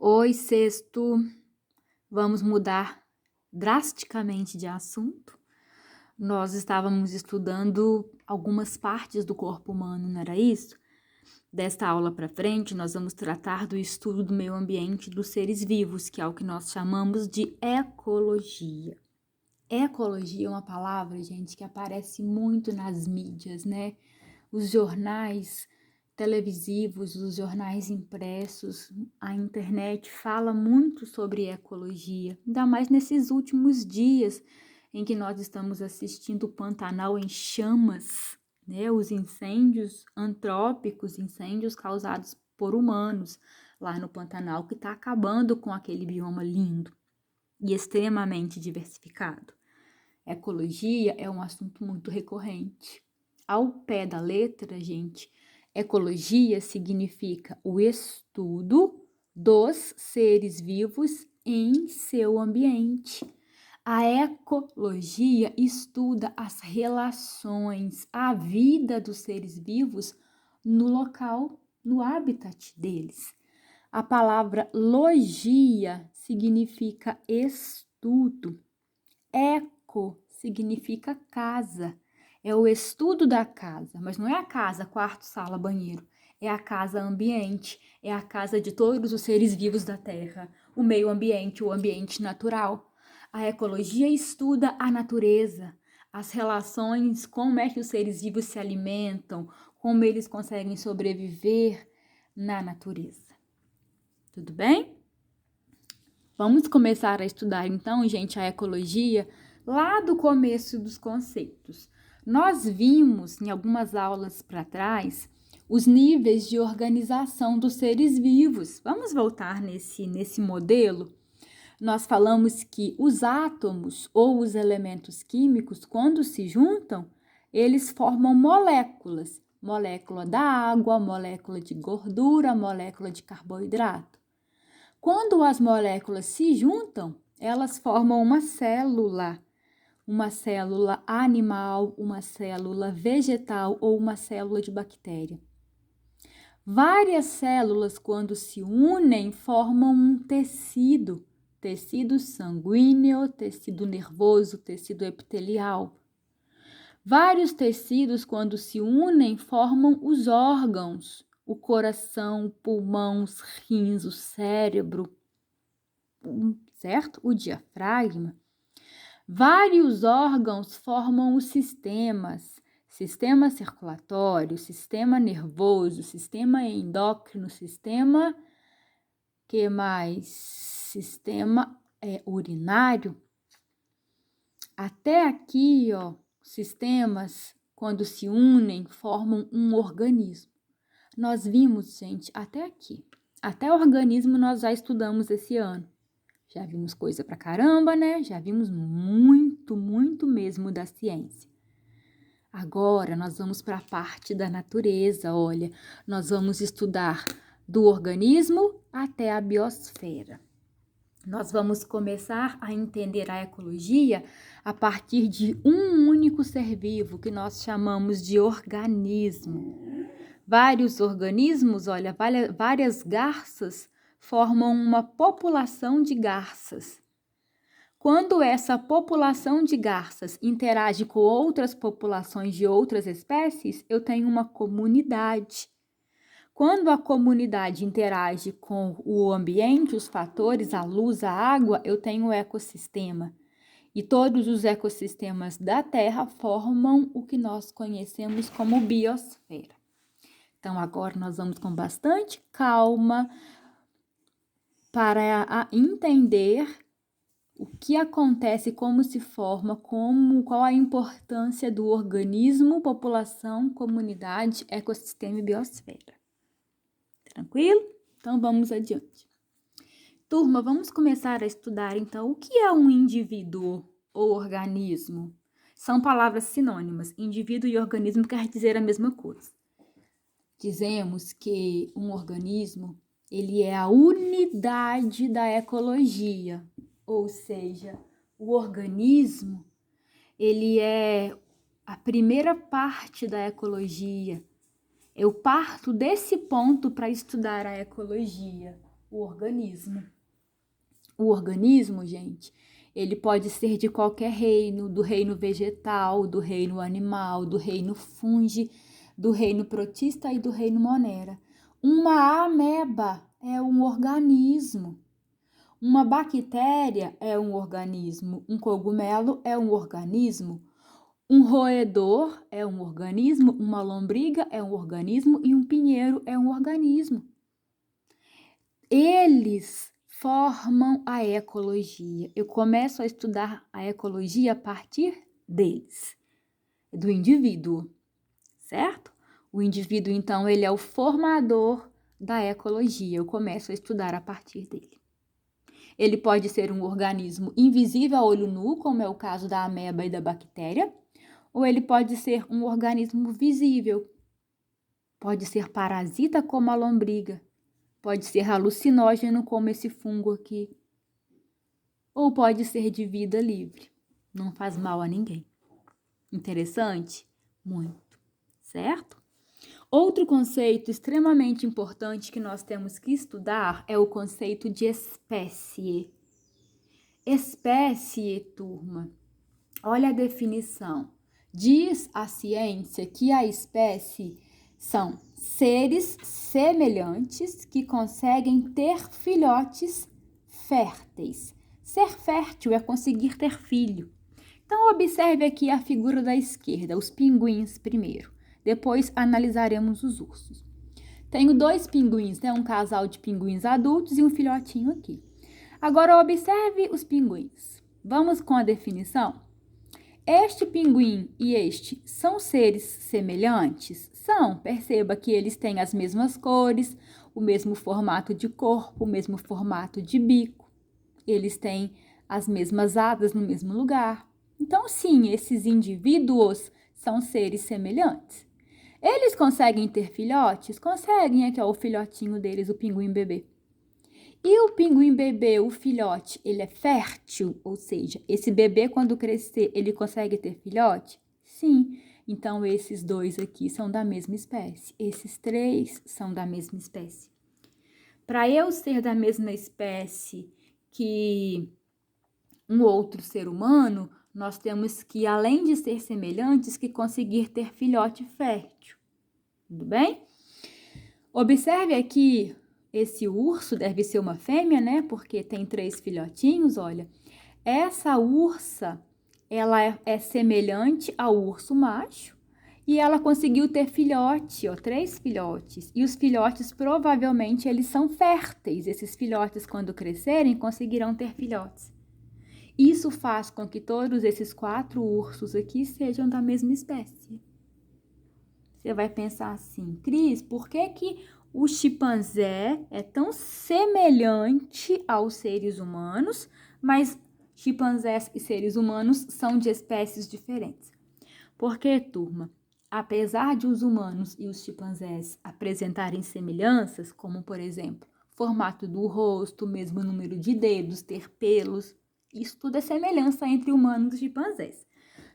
Oi, sexto. Vamos mudar drasticamente de assunto. Nós estávamos estudando algumas partes do corpo humano, não era isso? Desta aula para frente, nós vamos tratar do estudo do meio ambiente dos seres vivos, que é o que nós chamamos de ecologia. Ecologia é uma palavra, gente, que aparece muito nas mídias, né? Os jornais televisivos, os jornais impressos, a internet fala muito sobre ecologia, ainda mais nesses últimos dias em que nós estamos assistindo o Pantanal em chamas, né? Os incêndios antrópicos, incêndios causados por humanos lá no Pantanal, que está acabando com aquele bioma lindo e extremamente diversificado. Ecologia é um assunto muito recorrente. Ao pé da letra, gente, ecologia significa o estudo dos seres vivos em seu ambiente. A ecologia estuda as relações, a vida dos seres vivos no local, no habitat deles. A palavra logia significa estudo. Eco significa casa, é o estudo da casa, mas não é a casa, quarto, sala, banheiro, é a casa ambiente, é a casa de todos os seres vivos da Terra, o meio ambiente, o ambiente natural. A ecologia estuda a natureza, as relações, como é que os seres vivos se alimentam, como eles conseguem sobreviver na natureza. Tudo bem? Vamos começar a estudar então, gente, a ecologia lá do começo dos conceitos. Nós vimos em algumas aulas para trás os níveis de organização dos seres vivos. Vamos voltar nesse modelo? Nós falamos que os átomos ou os elementos químicos, quando se juntam, eles formam moléculas. Molécula da água, molécula de gordura, molécula de carboidrato. Quando as moléculas se juntam, elas formam uma célula animal, uma célula vegetal ou uma célula de bactéria. Várias células, quando se unem, formam um tecido sanguíneo, tecido nervoso, tecido epitelial. Vários tecidos, quando se unem, formam os órgãos. O coração, o pulmão, os rins, o cérebro, certo? O diafragma. Vários órgãos formam os sistemas. Sistema circulatório, sistema nervoso, sistema endócrino, sistema urinário. Até aqui, sistemas, quando se unem, formam um organismo. Nós vimos, gente, até aqui. Até organismo nós já estudamos esse ano. Já vimos coisa pra caramba, né? Já vimos muito, muito mesmo da ciência. Agora nós vamos para a parte da natureza, olha. Nós vamos estudar do organismo até a biosfera. Nós vamos começar a entender a ecologia a partir de um único ser vivo, que nós chamamos de organismo. Vários organismos, olha, várias garças formam uma população de garças. Quando essa população de garças interage com outras populações de outras espécies, eu tenho uma comunidade. Quando a comunidade interage com o ambiente, os fatores, a luz, a água, eu tenho um ecossistema. E todos os ecossistemas da Terra formam o que nós conhecemos como biosfera. Então, agora nós vamos com bastante calma para entender o que acontece, como se forma, qual a importância do organismo, população, comunidade, ecossistema e biosfera. Tranquilo? Então, vamos adiante. Turma, vamos começar a estudar, então, o que é um indivíduo ou organismo? São palavras sinônimas. Indivíduo e organismo quer dizer a mesma coisa. Dizemos que um organismo, ele é a unidade da ecologia, ou seja, o organismo, ele é a primeira parte da ecologia. Eu parto desse ponto para estudar a ecologia. o organismo. O organismo, gente, ele pode ser de qualquer reino, do reino vegetal, do reino animal, do reino fungi, do reino protista e do reino monera. Uma ameba é um organismo. Uma bactéria é um organismo. Um cogumelo é um organismo. Um roedor é um organismo. Uma lombriga é um organismo. E um pinheiro é um organismo. Eles formam a ecologia. Eu começo a estudar a ecologia a partir deles, do indivíduo, certo? O indivíduo, então, ele é o formador da ecologia. Eu começo a estudar a partir dele. Ele pode ser um organismo invisível a olho nu, como é o caso da ameba e da bactéria, ou ele pode ser um organismo visível. Pode ser parasita, como a lombriga. Pode ser alucinógeno, como esse fungo aqui. Ou pode ser de vida livre. Não faz mal a ninguém. Interessante? Muito. Certo? Outro conceito extremamente importante que nós temos que estudar é o conceito de espécie. Espécie, turma, olha a definição. Diz a ciência que a espécie são seres semelhantes que conseguem ter filhotes férteis. Ser fértil é conseguir ter filho. Então, observe aqui a figura da esquerda, os pinguins primeiro. Depois analisaremos os ursos. Tenho 2 pinguins, né? Um casal de pinguins adultos e um filhotinho aqui. Agora, observe os pinguins. Vamos com a definição? Este pinguim e este são seres semelhantes? São. Perceba que eles têm as mesmas cores, o mesmo formato de corpo, o mesmo formato de bico. Eles têm as mesmas asas no mesmo lugar. Então, sim, esses indivíduos são seres semelhantes. Eles conseguem ter filhotes? Conseguem, aqui é o filhotinho deles, o pinguim bebê. E o pinguim bebê, o filhote, ele é fértil? Ou seja, esse bebê quando crescer, ele consegue ter filhote? Sim. Então, esses 2 aqui são da mesma espécie. Esses 3 são da mesma espécie. Para eu ser da mesma espécie que um outro ser humano, nós temos que, além de ser semelhantes, que conseguir ter filhote fértil. Tudo bem? Observe aqui, esse urso deve ser uma fêmea, né? Porque tem 3 filhotinhos, olha. Essa ursa, ela é semelhante ao urso macho e ela conseguiu ter filhote, ó, 3 filhotes. E os filhotes, provavelmente, eles são férteis. Esses filhotes, quando crescerem, conseguirão ter filhotes. Isso faz com que todos esses 4 ursos aqui sejam da mesma espécie. Você vai pensar assim, Cris, por que o chimpanzé é tão semelhante aos seres humanos, mas chimpanzés e seres humanos são de espécies diferentes? Porque, turma, apesar de os humanos e os chimpanzés apresentarem semelhanças, como, por exemplo, formato do rosto, mesmo número de dedos, ter pelos, isso tudo é semelhança entre humanos e chimpanzés.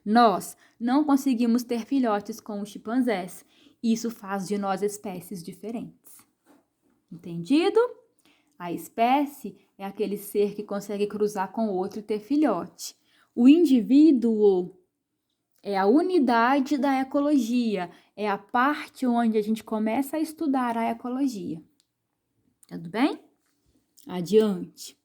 Nós não conseguimos ter filhotes com os chimpanzés. Isso faz de nós espécies diferentes. Entendido? A espécie é aquele ser que consegue cruzar com o outro e ter filhote. O indivíduo é a unidade da ecologia, é a parte onde a gente começa a estudar a ecologia. Tudo bem? Adiante.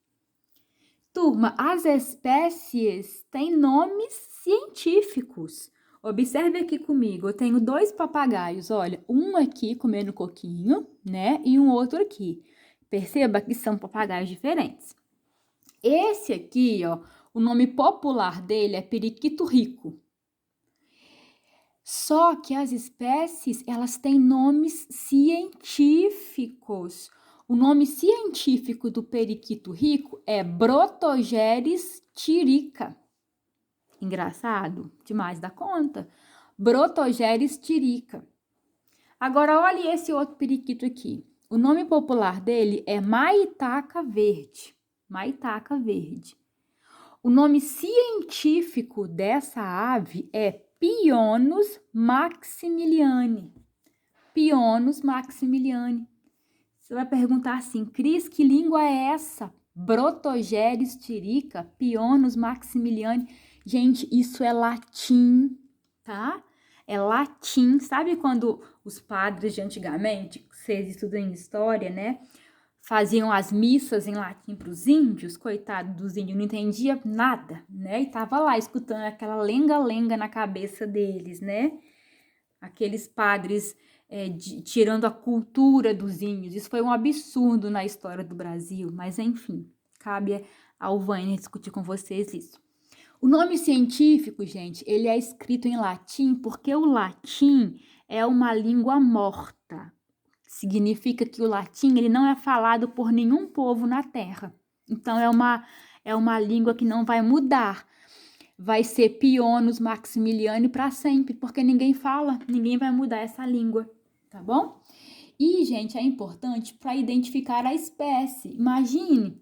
Turma, as espécies têm nomes científicos. Observe aqui comigo, eu tenho 2 papagaios, olha, um aqui comendo coquinho, né, e um outro aqui. Perceba que são papagaios diferentes. Esse aqui, ó, o nome popular dele é periquito rico. Só que as espécies, elas têm nomes científicos. O nome científico do periquito rico é Brotogeres tirica. Engraçado, demais da conta. Brotogeres tirica. Agora, olhe esse outro periquito aqui. O nome popular dele é maitaca verde. Maitaca verde. O nome científico dessa ave é Pionus maximiliani. Pionus maximiliani. Você vai perguntar assim, Cris, que língua é essa? Protogeres tirica, Pionus maximiliani. Gente, isso é latim, tá? É latim. Sabe quando os padres de antigamente, vocês estudam em história, né? Faziam as missas em latim para os índios, coitado dos índios, não entendia nada, né? E tava lá escutando aquela lenga-lenga na cabeça deles, né? Aqueles padres tirando a cultura dos índios. Isso foi um absurdo na história do Brasil, mas enfim, cabe ao Vânia discutir com vocês isso. O nome científico, gente, ele é escrito em latim porque o latim é uma língua morta. Significa que o latim ele não é falado por nenhum povo na Terra. Então, é uma língua que não vai mudar. Vai ser Pionus maximiliani para sempre, porque ninguém fala, ninguém vai mudar essa língua, tá bom? E, gente, é importante para identificar a espécie. Imagine,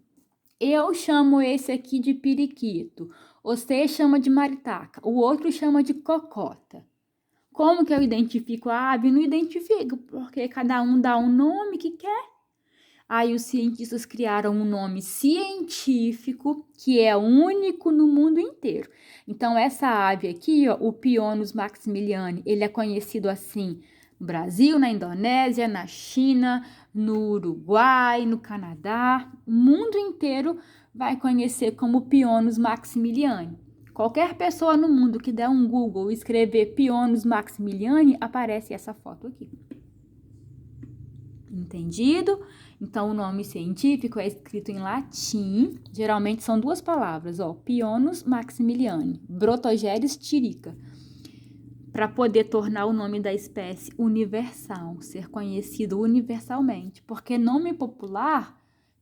eu chamo esse aqui de periquito, você chama de maritaca, o outro chama de cocota. Como que eu identifico a ave? Não identifico, porque cada um dá um nome que quer. Aí os cientistas criaram um nome científico que é único no mundo inteiro. Então essa ave aqui, ó, o Pionus maximiliani, ele é conhecido assim no Brasil, na Indonésia, na China, no Uruguai, no Canadá. O mundo inteiro vai conhecer como Pionus maximiliani. Qualquer pessoa no mundo que der um Google e escrever Pionus maximiliani, aparece essa foto aqui. Entendido? Então, o nome científico é escrito em latim, geralmente são duas palavras, ó, Pionus maximiliani, Protogeres tirica, para poder tornar o nome da espécie universal, ser conhecido universalmente, porque nome popular,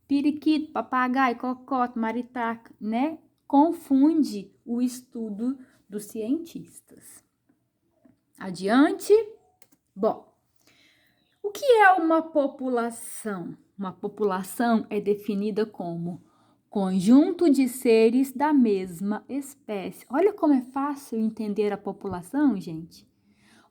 periquito, papagaio, cocota, maritaca, né, confunde o estudo dos cientistas. Adiante. Bom, o que é uma população? Uma população é definida como conjunto de seres da mesma espécie. Olha como é fácil entender a população, gente.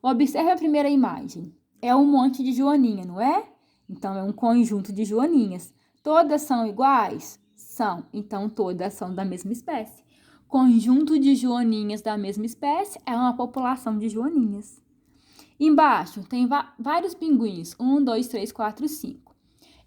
Observe a primeira imagem. É um monte de joaninha, não é? Então, é um conjunto de joaninhas. Todas são iguais? São. Então, todas são da mesma espécie. Conjunto de joaninhas da mesma espécie é uma população de joaninhas. Embaixo tem vários pinguins. 1, 2, 3, 4, 5.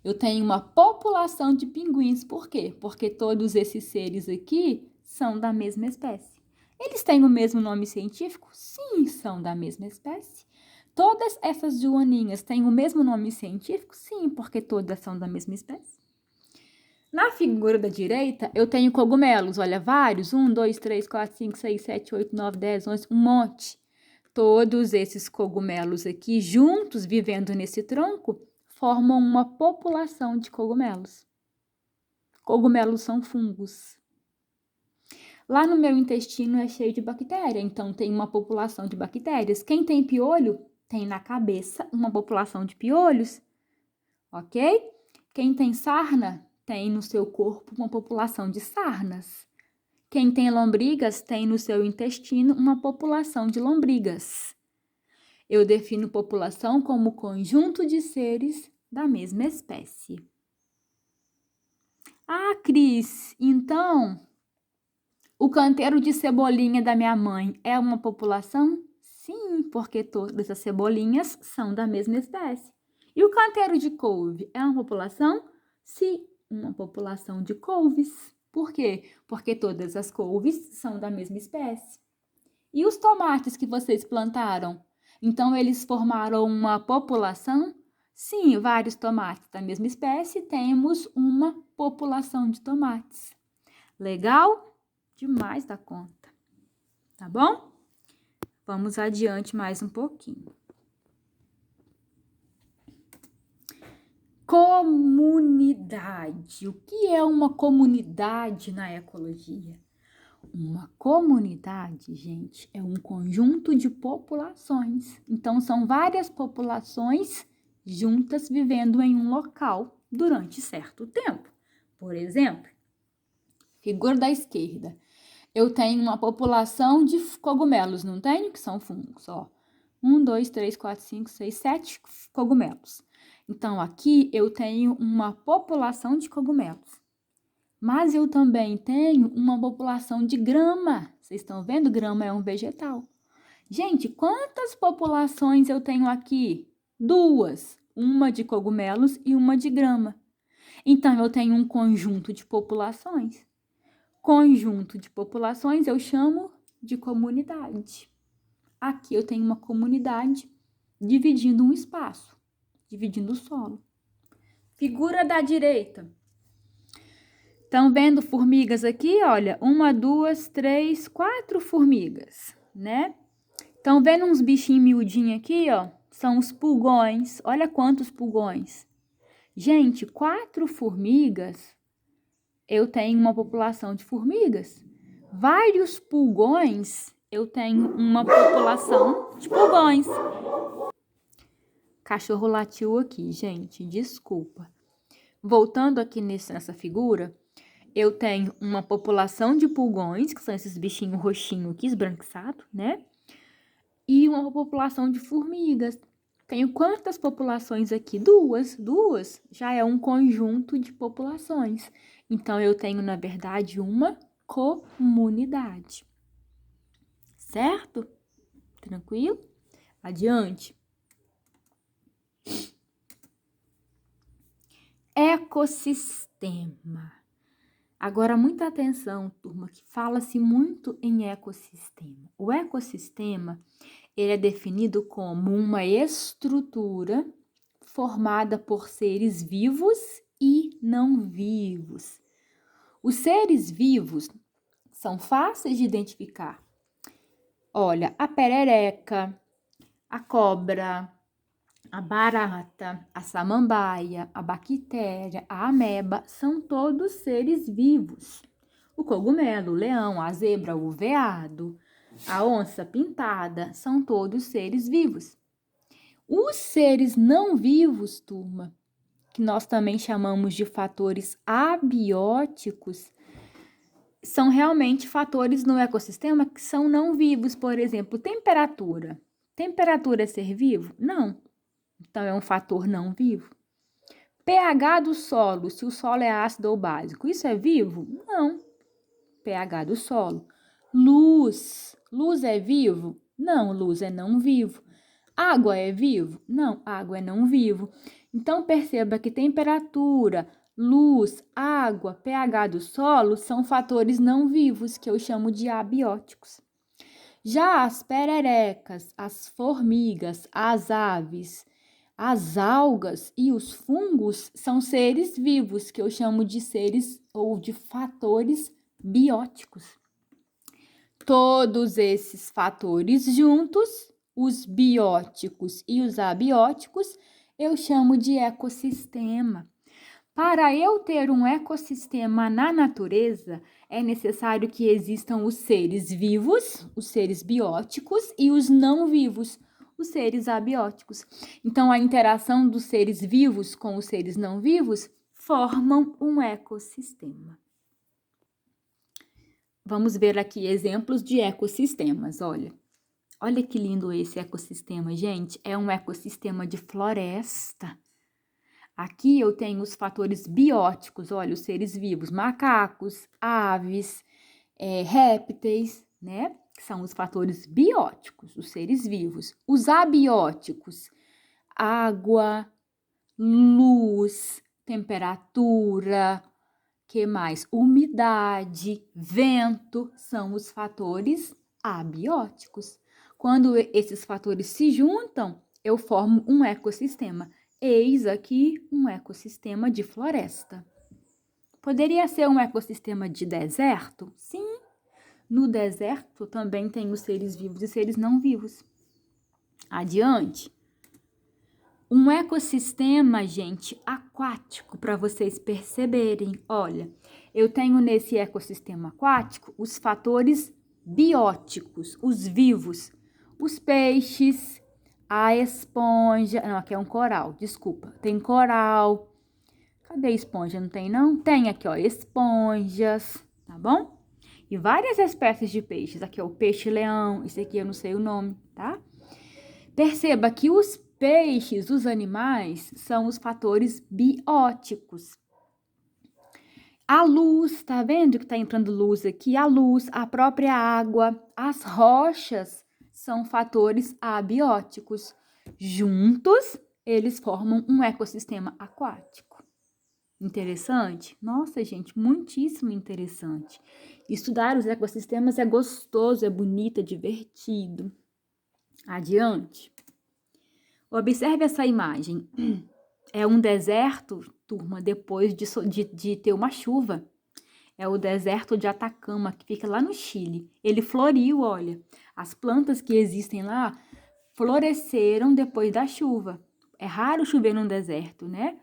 Eu tenho uma população de pinguins. Por quê? Porque todos esses seres aqui são da mesma espécie. Eles têm o mesmo nome científico? Sim, são da mesma espécie. Todas essas joaninhas têm o mesmo nome científico? Sim, porque todas são da mesma espécie. Na figura da direita, eu tenho cogumelos. Olha, vários. 1, 2, 3, 4, 5, 6, 7, 8, 9, 10, 11, um monte. Todos esses cogumelos aqui, juntos, vivendo nesse tronco, formam uma população de cogumelos. Cogumelos são fungos. Lá no meu intestino é cheio de bactéria, então tem uma população de bactérias. Quem tem piolho, tem na cabeça uma população de piolhos, ok? Quem tem sarna, tem no seu corpo uma população de sarnas. Quem tem lombrigas, tem no seu intestino uma população de lombrigas. Eu defino população como conjunto de seres da mesma espécie. Ah, Cris, então, o canteiro de cebolinha da minha mãe é uma população? Sim, porque todas as cebolinhas são da mesma espécie. E o canteiro de couve é uma população? Sim, uma população de couves. Por quê? Porque todas as couves são da mesma espécie. E os tomates que vocês plantaram? Então, eles formaram uma população? Sim, vários tomates da mesma espécie, temos uma população de tomates. Legal? Demais da conta. Tá bom? Vamos adiante mais um pouquinho. Comunidade. O que é uma comunidade na ecologia? Uma comunidade, gente, é um conjunto de populações. Então, são várias populações juntas vivendo em um local durante certo tempo. Por exemplo, figura da esquerda. Eu tenho uma população de cogumelos, não tenho? Que são fungos, ó. 1, 2, 3, 4, 5, 6, 7 cogumelos. Então, aqui eu tenho uma população de cogumelos. Mas eu também tenho uma população de grama. Vocês estão vendo? Grama é um vegetal. Gente, quantas populações eu tenho aqui? 2. Uma de cogumelos e uma de grama. Então, eu tenho um conjunto de populações. Conjunto de populações eu chamo de comunidade. Aqui eu tenho uma comunidade dividindo um espaço, dividindo o solo. Figura da direita. Estão vendo formigas aqui? Olha, 1, 2, 3, 4 formigas, né? Estão vendo uns bichinhos miudinhos aqui, ó? São os pulgões. Olha quantos pulgões. Gente, 4 formigas, eu tenho uma população de formigas. Vários pulgões, eu tenho uma população de pulgões. Cachorro latiu aqui, gente, desculpa. Voltando aqui nessa figura, eu tenho uma população de pulgões, que são esses bichinhos roxinhos aqui, esbranquiçados, né? E uma população de formigas. Tenho quantas populações aqui? 2. 2 já é um conjunto de populações. Então, eu tenho, na verdade, uma comunidade. Certo? Tranquilo? Adiante. Ecossistema. Agora, muita atenção, turma, que fala-se muito em ecossistema. O ecossistema, ele é definido como uma estrutura formada por seres vivos e não vivos. Os seres vivos são fáceis de identificar. Olha, a perereca, a cobra, a barata, a samambaia, a bactéria, a ameba, são todos seres vivos. O cogumelo, o leão, a zebra, o veado, a onça pintada, são todos seres vivos. Os seres não vivos, turma, que nós também chamamos de fatores abióticos, são realmente fatores no ecossistema que são não vivos. Por exemplo, temperatura. Temperatura é ser vivo? Não. Então, é um fator não vivo. pH do solo, se o solo é ácido ou básico, isso é vivo? Não. pH do solo. Luz. Luz é vivo? Não, luz é não vivo. Água é vivo? Não, água é não vivo. Então, perceba que temperatura, luz, água, pH do solo são fatores não vivos, que eu chamo de abióticos. Já as pererecas, as formigas, as aves, as algas e os fungos são seres vivos, que eu chamo de seres ou de fatores bióticos. Todos esses fatores juntos, os bióticos e os abióticos, eu chamo de ecossistema. Para eu ter um ecossistema na natureza, é necessário que existam os seres vivos, os seres bióticos, e os não vivos, os seres abióticos. Então, a interação dos seres vivos com os seres não vivos formam um ecossistema. Vamos ver aqui exemplos de ecossistemas, olha. Olha que lindo esse ecossistema, gente. É um ecossistema de floresta. Aqui eu tenho os fatores bióticos, olha, os seres vivos, macacos, aves, répteis, né? Que são os fatores bióticos, os seres vivos. Os abióticos, água, luz, temperatura, que mais? Umidade, vento, são os fatores abióticos. Quando esses fatores se juntam, eu formo um ecossistema. Eis aqui um ecossistema de floresta. Poderia ser um ecossistema de deserto? Sim. No deserto também tem os seres vivos e seres não vivos. Adiante. Um ecossistema, gente, aquático, para vocês perceberem. Olha, eu tenho nesse ecossistema aquático os fatores bióticos, os vivos, os peixes, a esponja, não, aqui é um coral, desculpa, tem coral. Cadê a esponja? Não tem, não? Tem aqui, ó, esponjas, tá bom? E várias espécies de peixes. Aqui, ó, o peixe-leão, esse aqui eu não sei o nome, tá? Perceba que os peixes, os animais, são os fatores bióticos. A luz, tá vendo que tá entrando luz aqui? A luz, a própria água, as rochas são fatores abióticos. Juntos, eles formam um ecossistema aquático. Interessante? Nossa, gente, muitíssimo interessante. Estudar os ecossistemas é gostoso, é bonito, é divertido. Adiante. Observe essa imagem. É um deserto, turma, depois de ter uma chuva. É o deserto de Atacama, que fica lá no Chile. Ele floriu, olha. As plantas que existem lá floresceram depois da chuva. É raro chover num deserto, né?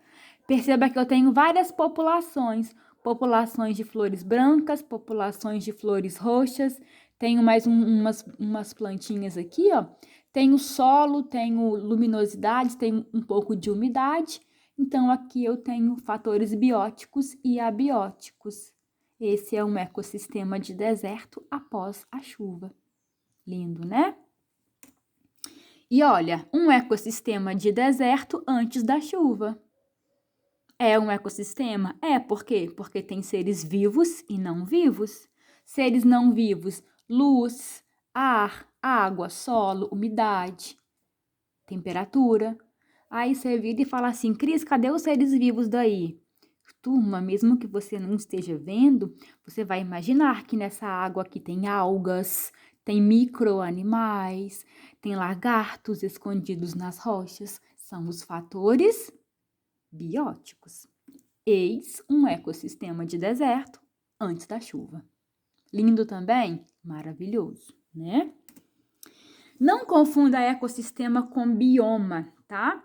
Perceba que eu tenho várias populações. Populações de flores brancas, populações de flores roxas. Tenho mais umas plantinhas aqui, ó. Tenho solo, tenho luminosidade, tenho um pouco de umidade. Então, aqui eu tenho fatores bióticos e abióticos. Esse é um ecossistema de deserto após a chuva. Lindo, né? E olha, um ecossistema de deserto antes da chuva. É um ecossistema? É, por quê? Porque tem seres vivos e não vivos. Seres não vivos, luz, ar, água, solo, umidade, temperatura. Aí você vira e fala assim, Cris, cadê os seres vivos daí? Turma, mesmo que você não esteja vendo, você vai imaginar que nessa água aqui tem algas, tem micro-animais, tem lagartos escondidos nas rochas. São os fatores bióticos. Eis um ecossistema de deserto antes da chuva. Lindo também? Maravilhoso, né? Não confunda ecossistema com bioma, tá?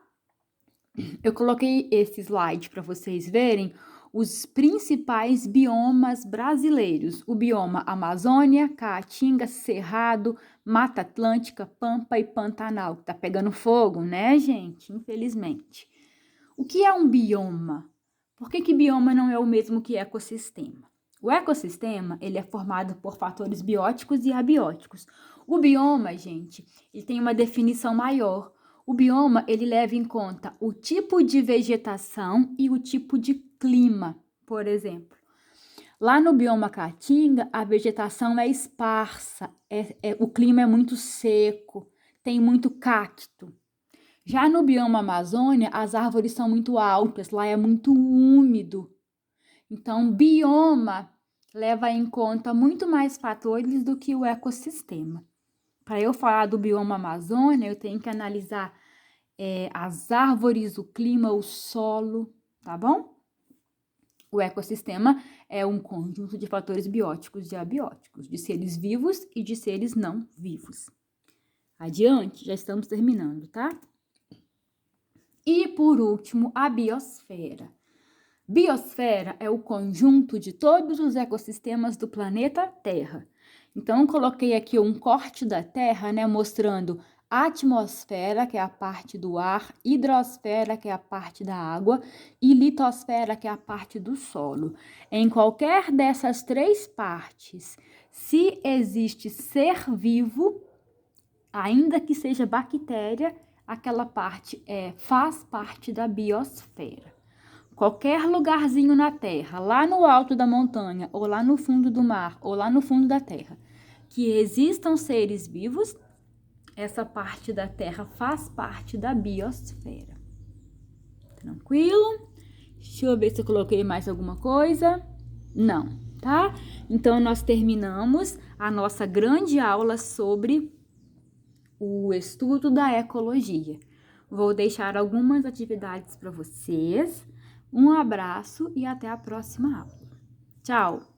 Eu coloquei esse slide para vocês verem os principais biomas brasileiros. O bioma Amazônia, Caatinga, Cerrado, Mata Atlântica, Pampa e Pantanal. Tá pegando fogo, né, gente? Infelizmente. O que é um bioma? Por que bioma não é o mesmo que ecossistema? O ecossistema, ele é formado por fatores bióticos e abióticos. O bioma, gente, ele tem uma definição maior. O bioma, ele leva em conta o tipo de vegetação e o tipo de clima, por exemplo. Lá no bioma Caatinga, a vegetação é esparsa, o clima é muito seco, tem muito cacto. Já no bioma Amazônia, as árvores são muito altas, lá é muito úmido. Então, bioma leva em conta muito mais fatores do que o ecossistema. Para eu falar do bioma Amazônia, eu tenho que analisar as árvores, o clima, o solo, tá bom? O ecossistema é um conjunto de fatores bióticos e abióticos, de seres vivos e de seres não vivos. Adiante, já estamos terminando, tá? E, por último, a biosfera. Biosfera é o conjunto de todos os ecossistemas do planeta Terra. Então, eu coloquei aqui um corte da Terra, né, mostrando a atmosfera, que é a parte do ar, hidrosfera, que é a parte da água, e litosfera, que é a parte do solo. Em qualquer dessas três partes, se existe ser vivo, ainda que seja bactéria, aquela parte faz parte da biosfera. Qualquer lugarzinho na Terra, lá no alto da montanha, ou lá no fundo do mar, ou lá no fundo da Terra, que existam seres vivos, essa parte da Terra faz parte da biosfera. Tranquilo? Deixa eu ver se eu coloquei mais alguma coisa. Não, tá? Então, nós terminamos a nossa grande aula sobre o estudo da ecologia. Vou deixar algumas atividades para vocês. Um abraço e até a próxima aula. Tchau!